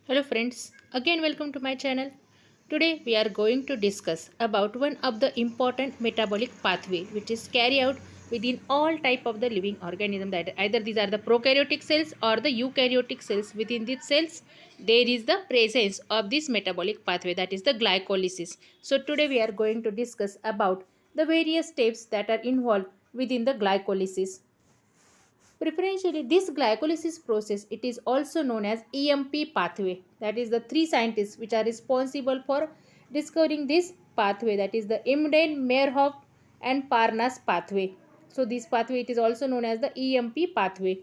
Hello friends, again welcome to my channel. Today we are going to discuss about one of the important metabolic pathway which is carried out within all type of the living organism, that either these are the prokaryotic cells or the eukaryotic cells. Within these cells there is the presence of this metabolic pathway, that is the glycolysis. So today we are going to discuss about the various steps that are involved within the glycolysis. Preferentially, this glycolysis process, it is also known as EMP pathway. That is the three scientists which are responsible for discovering this pathway, that is the Imden, Meyerhoff and Parnas pathway. So this pathway, it is also known as the EMP pathway.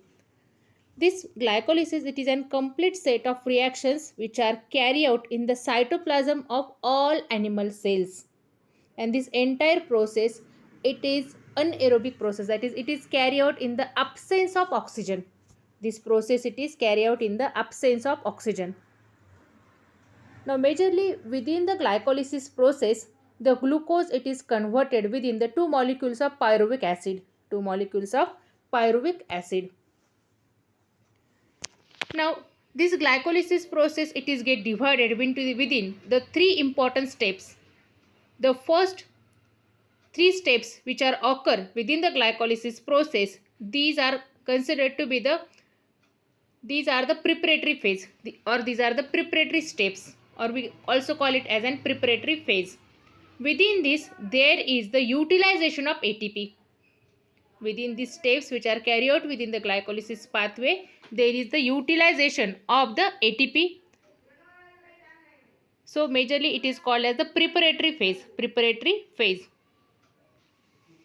This glycolysis, it is a complete set of reactions which are carried out in the cytoplasm of all animal cells, and this entire process, it is anaerobic process, that is it is carried out in the absence of oxygen. This process, it is carried out in the absence of oxygen. Now majorly within the glycolysis process, the glucose, it is converted within the two molecules of pyruvic acid, Now this glycolysis process, it is get divided into within the three important steps. The first three steps which are occur within the glycolysis process, these are considered to be these are the preparatory phase, or these are the preparatory steps, or we also call it as an preparatory phase. Within this there is the utilization of ATP. Within these steps which are carried out within the glycolysis pathway, there is the utilization of the ATP. So majorly it is called as the preparatory phase.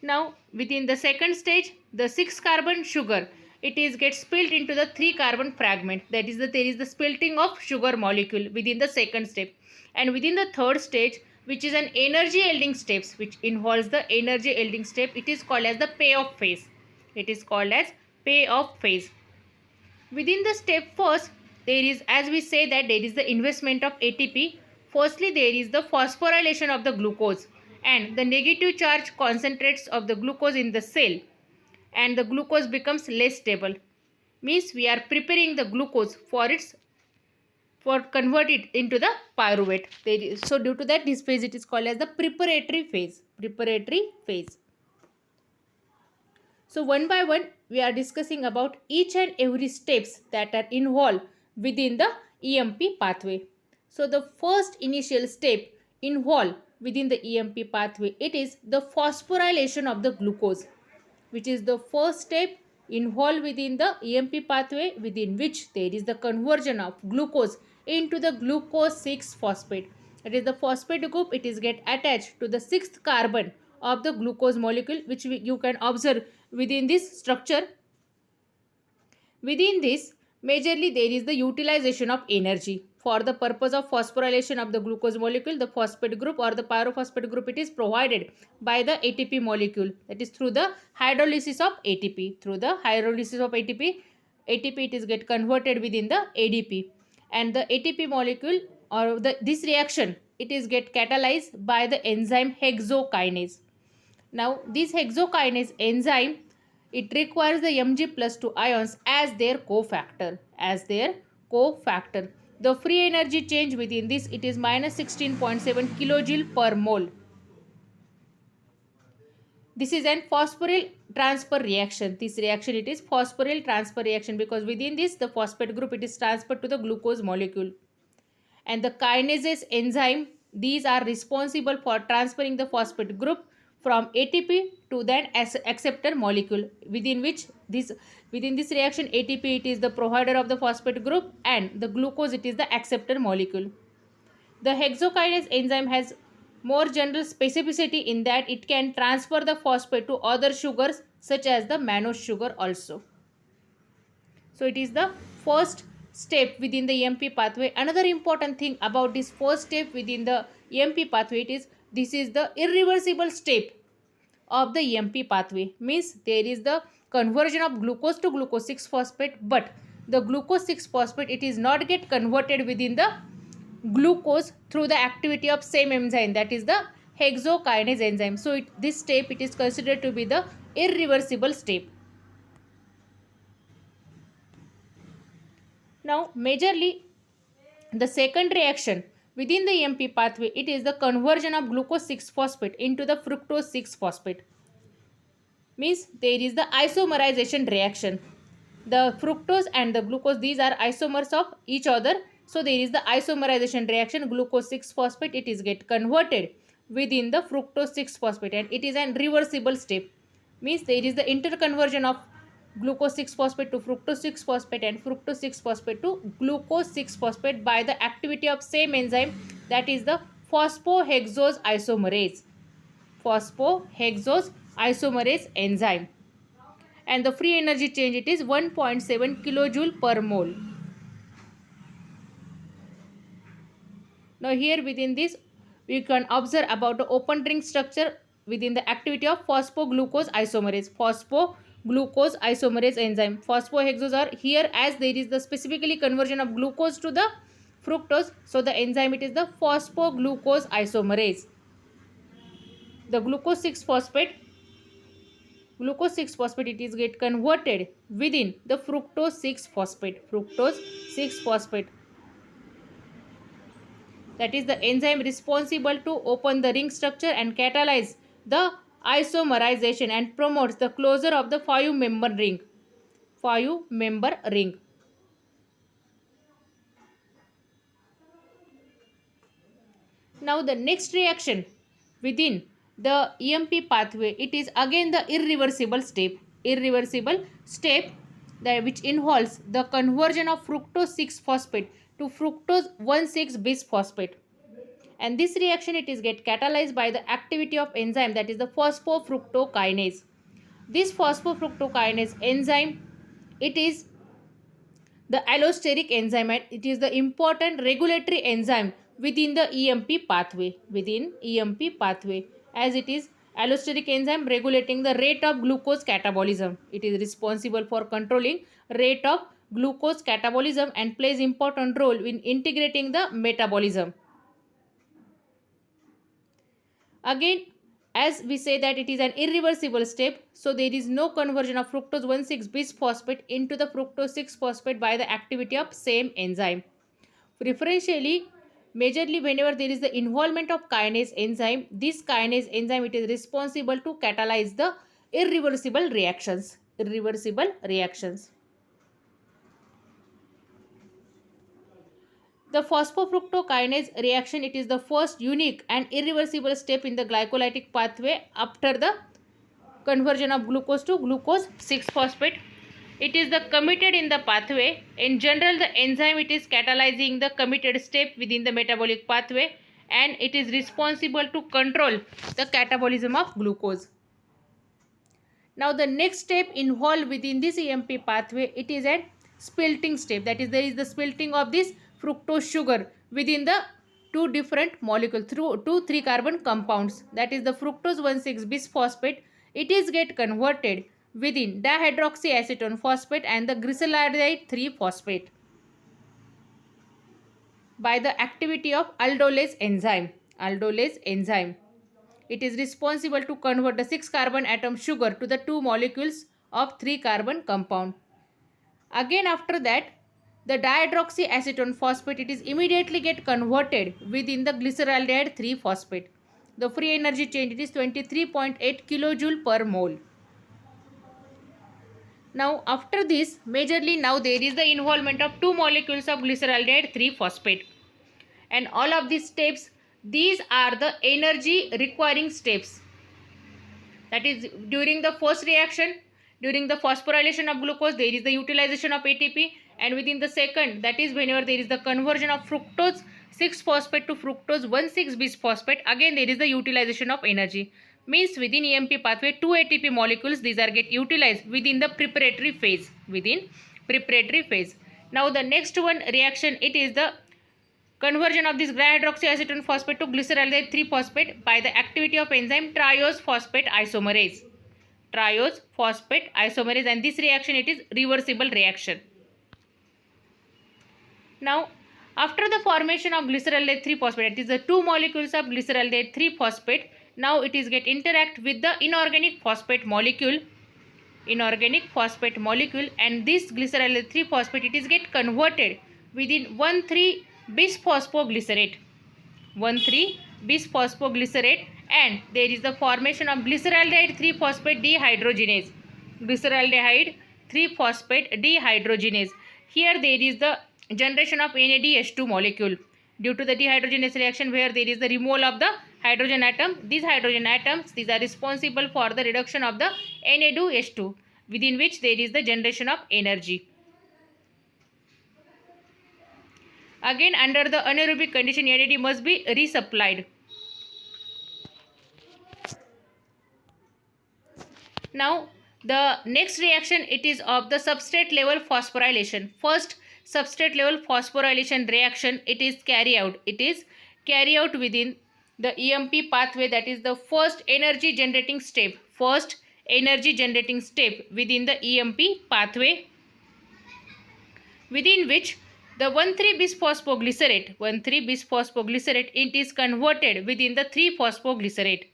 Now within the second stage, the 6 carbon sugar, it is gets split into the 3 carbon fragment, that is there is the splitting of sugar molecule within the second step. And within the third stage, which is an energy yielding steps, which involves the energy yielding step, it is called as the payoff phase. Within the step first, there is, as we say that there is the investment of ATP. Firstly, there is the phosphorylation of the glucose, and the negative charge concentrates of the glucose in the cell, and the glucose becomes less stable. Means we are preparing the glucose for convert it into the pyruvate. So due to that, this phase, it is called as the preparatory phase. So one by one, we are discussing about each and every steps that are involved within the EMP pathway. So the first initial step involved within the EMP pathway, it is the phosphorylation of the glucose, which is the first step involved within the EMP pathway, within which there is the conversion of glucose into the glucose 6 phosphate. It is the phosphate group, it is get attached to the sixth carbon of the glucose molecule, which you can observe within this structure. Within this, majorly there is the utilization of energy. For the purpose of phosphorylation of the glucose molecule, the phosphate group or the pyrophosphate group, it is provided by the ATP molecule, that is through the hydrolysis of ATP. Through the hydrolysis of ATP, it is get converted within the ADP, and the ATP molecule, or this reaction, it is get catalyzed by the enzyme hexokinase. Now this hexokinase enzyme, it requires the Mg+2 ions as their cofactor. The free energy change within this, it is minus 16.7 kilojoule per mole. This is an phosphoryl transfer reaction. This reaction, it is phosphoryl transfer reaction, because within this the phosphate group, it is transferred to the glucose molecule. And the kinases enzyme, these are responsible for transferring the phosphate group from ATP to that acceptor molecule, within this reaction, ATP, it is the provider of the phosphate group, and the glucose, it is the acceptor molecule. The hexokinase enzyme has more general specificity in that it can transfer the phosphate to other sugars such as the mannose sugar also. So it is the first step within the EMP pathway. Another important thing about this first step within the EMP pathway, it is this is the irreversible step of the EMP pathway. Means there is the conversion of glucose to glucose 6 phosphate, but the glucose 6 phosphate, it is not get converted within the glucose through the activity of same enzyme, that is the hexokinase enzyme. So this step, it is considered to be the irreversible step. Now majorly The second reaction within the EMP pathway, it is the conversion of glucose 6-phosphate into the fructose 6-phosphate. Means there is the isomerization reaction. The fructose and the glucose, these are isomers of each other. So there is the isomerization reaction. Glucose 6-phosphate, it is get converted within the fructose 6-phosphate, and it is an reversible step. Means there is the interconversion of glucose 6-phosphate to fructose 6-phosphate and fructose 6-phosphate to glucose 6-phosphate by the activity of same enzyme, that is the phosphohexose isomerase. Phosphohexose isomerase enzyme, and the free energy change, it is 1.7 kilojoule per mole. Now here within this we can observe about the open ring structure within the activity of phosphoglucose isomerase. Phosphoglucose isomerase enzyme. Phosphohexose are here, as there is the specifically conversion of glucose to the fructose. So the enzyme, it is the phosphoglucose isomerase. The glucose 6-phosphate it is get converted within the fructose 6-phosphate. That is the enzyme responsible to open the ring structure and catalyze the isomerization and promotes the closure of the 5-member ring. Now the next reaction within the EMP pathway, it is again the irreversible step. That which involves the conversion of fructose 6-phosphate to fructose 1,6-bisphosphate. And this reaction, it is get catalyzed by the activity of enzyme, that is the phosphofructokinase. This phosphofructokinase enzyme, it is the allosteric enzyme, and it is the important regulatory enzyme within the EMP pathway. As it is allosteric enzyme regulating the rate of glucose catabolism. It is responsible for controlling rate of glucose catabolism and plays important role in integrating the metabolism. Again, as we say that it is an irreversible step, so there is no conversion of fructose 1,6-bisphosphate into the fructose 6-phosphate by the activity of same enzyme. Preferentially, majorly whenever there is the involvement of kinase enzyme, this kinase enzyme, it is responsible to catalyze the irreversible reactions. The phosphofructokinase reaction, it is the first unique and irreversible step in the glycolytic pathway after the conversion of glucose to glucose 6-phosphate. It is the committed in the pathway. In general, the enzyme, it is catalyzing the committed step within the metabolic pathway, and it is responsible to control the catabolism of glucose. Now the next step involved within this EMP pathway, it is a spilting step. That is, there is the spilting of this fructose sugar within the two different molecules through 2,3 carbon compounds. That is the fructose 1,6-bisphosphate. It is get converted within dihydroxyacetone phosphate and the glyceraldehyde 3-phosphate by the activity of aldolase enzyme. It is responsible to convert the 6 carbon atom sugar to the 2 molecules of 3 carbon compound. Again after that, the dihydroxyacetone phosphate, it is immediately get converted within the glyceraldehyde 3-phosphate. The free energy change, it is 23.8 kilojoule per mole. Now after this, majorly now there is the involvement of 2 molecules of glyceraldehyde 3-phosphate. And all of these steps, these are the energy requiring steps. That is, during the first reaction, during the phosphorylation of glucose, there is the utilization of ATP, and within the second, that is whenever there is the conversion of fructose 6-phosphate to fructose 1,6-bisphosphate, again there is the utilization of energy. Means within EMP pathway, 2 ATP molecules, these are get utilized within the preparatory phase. Now the next one reaction, it is the conversion of this dihydroxyacetone phosphate to glyceraldehyde 3-phosphate by the activity of enzyme triose phosphate isomerase. And this reaction, it is reversible reaction. Now after the formation of glyceraldehyde 3-phosphate, it is the 2 molecules of glyceraldehyde 3-phosphate. Now it is get interact with the inorganic phosphate molecule, and this glyceraldehyde 3-phosphate, it is get converted within 1,3 bisphosphoglycerate, 1,3 bisphosphoglycerate, and there is the formation of glyceraldehyde 3-phosphate dehydrogenase. Glyceraldehyde 3-phosphate dehydrogenase. Here there is the generation of NADH2 molecule due to the dehydrogenase reaction, where there is the removal of the hydrogen atom. These hydrogen atoms, these are responsible for the reduction of the NADH2, within which there is the generation of energy. Again, under the anaerobic condition, NAD must be resupplied. Now, the next reaction, it is of the substrate level phosphorylation. First substrate level phosphorylation reaction, it is carried out. It is carried out within the EMP pathway, that is the first energy generating step. First energy generating step within the EMP pathway, within which the 1,3-bisphosphoglycerate, it is converted within the 3-phosphoglycerate.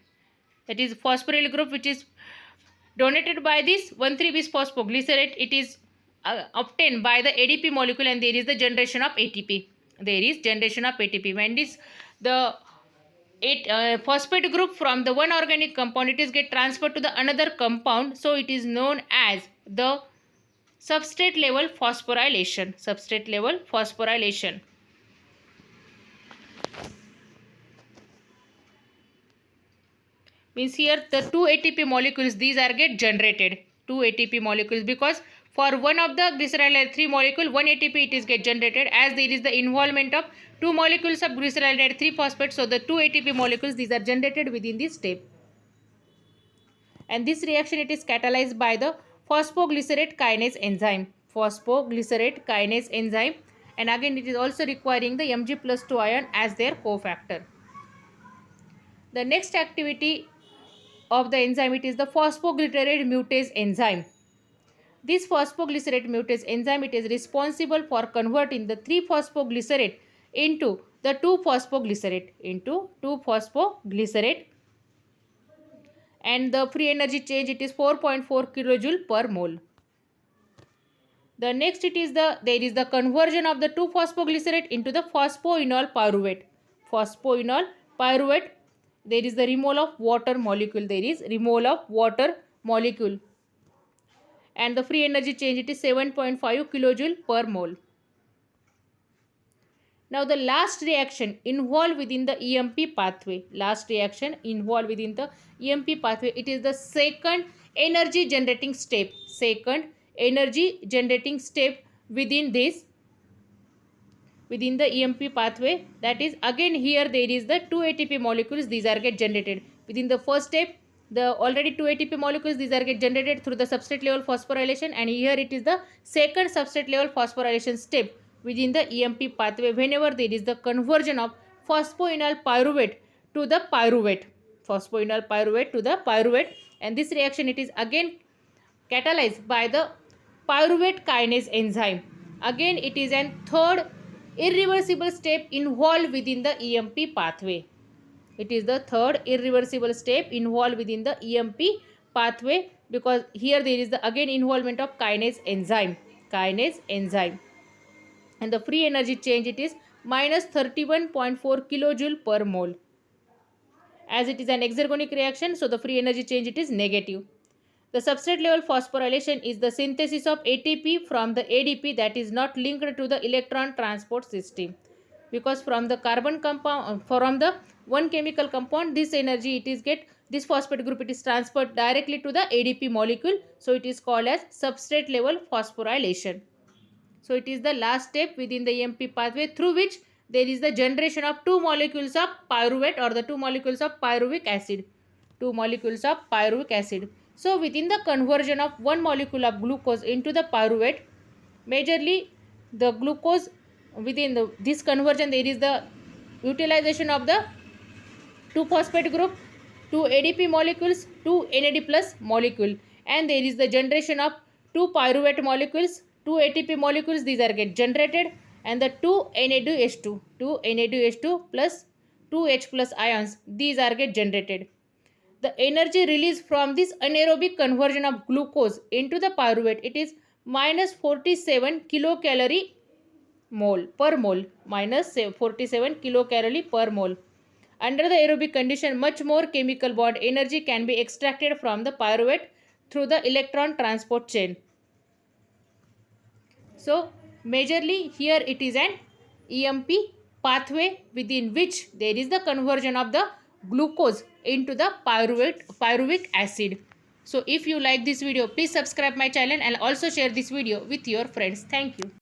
That is phosphoryl group which is donated by this 1,3-bisphosphoglycerate. It is obtained by the ADP molecule, and there is the generation of ATP. There is generation of ATP. When this the phosphate group from the one organic compound, it is get transferred to the another compound, so it is known as the substrate level phosphorylation. Substrate level phosphorylation. Means here the 2 ATP molecules, these are get generated. 2 ATP molecules, because for one of the glyceraldehyde 3 molecule, 1 ATP it is get generated, as there is the involvement of 2 molecules of glyceraldehyde 3 phosphate. So the 2 ATP molecules, these are generated within this step. And this reaction, it is catalyzed by the phosphoglycerate kinase enzyme. Phosphoglycerate kinase enzyme. And again, it is also requiring the Mg+2 ion as their cofactor. The next activity of the enzyme, it is the phosphoglycerate mutase enzyme. This phosphoglycerate mutase enzyme, it is responsible for converting the 3-phosphoglycerate into the 2-phosphoglycerate, and the free energy change, it is 4.4 kilojoule per mole. The next, there is the conversion of the 2-phosphoglycerate into the phosphoenol pyruvate. Phosphoenol pyruvate, there is the removal of water molecule. And the free energy change, it is 7.5 kilojoule per mole. Now the last reaction involved within the EMP pathway. It is the second energy generating step. Within the EMP pathway, that is, again here there is the 2 ATP molecules, these are get generated. Within the first step, the already 2 ATP molecules, these are get generated through the substrate level phosphorylation, and here it is the second substrate level phosphorylation step within the EMP pathway, whenever there is the conversion of phosphoenol pyruvate to the pyruvate. And this reaction, it is again catalyzed by the pyruvate kinase enzyme. Again, it is a third irreversible step involved within the EMP pathway. It is the third irreversible step involved within the EMP pathway, because here there is the again involvement of kinase enzyme. And the free energy change, it is minus 31.4 kilojoule per mole. As it is an exergonic reaction, so the free energy change, it is negative. The substrate level phosphorylation is the synthesis of ATP from the ADP that is not linked to the electron transport system. Because from the carbon compound, from the one chemical compound, this energy, this phosphate group, it is transferred directly to the ADP molecule. So it is called as substrate level phosphorylation. So it is the last step within the EMP pathway, through which there is the generation of 2 molecules of pyruvate, or the 2 molecules of pyruvic acid. So within the conversion of 1 molecule of glucose into the pyruvate, majorly the glucose, within this conversion, there is the utilization of the 2 phosphate group, 2 ADP molecules, 2 NAD plus molecule, and there is the generation of 2 pyruvate molecules, 2 ATP molecules, these are get generated, and the 2 NADH2 plus 2 H plus ions, these are get generated. The energy released from this anaerobic conversion of glucose into the pyruvate, it is minus 47 kilocalorie mole per mole minus 47 kilocalorie per mole. Under the aerobic condition, much more chemical bond energy can be extracted from the pyruvate through the electron transport chain. So, majorly here it is an EMP pathway within which there is the conversion of the glucose into the pyruvic acid. So, if you like this video, please subscribe my channel and also share this video with your friends. Thank you.